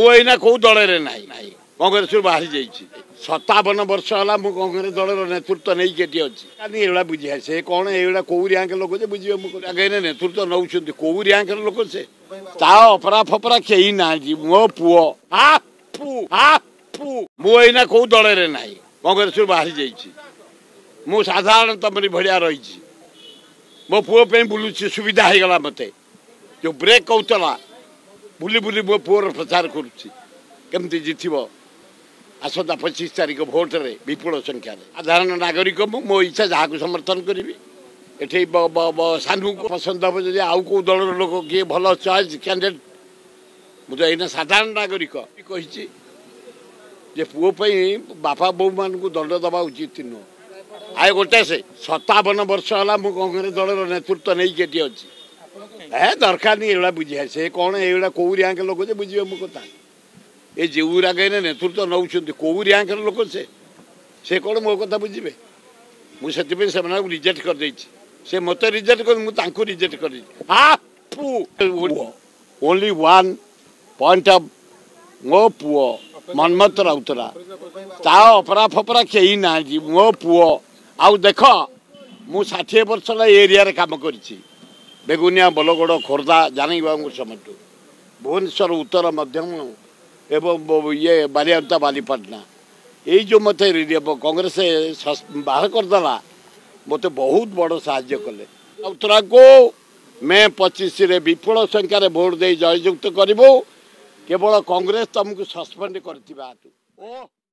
मुना कौ दल ना कांग्रेस बाहरी जा 57 वर्ष है कांग्रेस दल नेतृत्व नहीं के अच्छी ये बुझे से कौन ये कौ रैंक लोक जे बुझे मुझे नेतृत्व नौ कौ रैंक लोक से अपरा फपरा कहीं ना मो पु मुना कौ दल ना कांग्रेस बाहरी जा साधारण तमरी भाया रही मो पुओ बुलूँ सुविधा हो गला मत जो ब्रेक कौतला बुली बुली मो पुओर प्रचार करुँच जितब आसंता 25 तारीख भोट रे विपुल संख्या साधारण नागरिक मो इच्छा जहाँ समर्थन करी एटे सानू को पसंद हम जब आउ कौ दल लोक किए भल चॉइस कैंडिडेट मुझे यहाँ साधारण नागरिक कही पुओ बापा बो मान दंड दबा उचित नुह आए गोटे से 57 वर्ष है कांग्रेस दल नेतृत्व नहीं के अच्छी ए दरकार नहीं ये बुझे से कौन ये कौ रैंक लोक जे बुझे मो कथा ये जो नेतृत्व नौ कौ रैंक लोक से कौन मो कथा बुझे मुझे रिजेक्ट कर से मत रिजेक्ट कर रिजेक्ट कर ओनली वन पॉइंट ऑफ मो पुओ मनमत राउतरा अपरा फपरा कहीं ना मो पुओ आउ देख मु 60 वर्ष एरिया रे काम करी बेगुनिया बलगड़ खोर्धा जानी बाबू समझ भुवनेश्वर उत्तर मध्यम एवं ये बारियाता बालीपाटना ये जो मत कांग्रेस बाहर करदेला मत बहुत बड़ साहाय्य कले राउतरा को मैं 25 विपुल संख्यार भोट दे जययुक्त करूँ केवल कांग्रेस तुमको सस्पेंड कर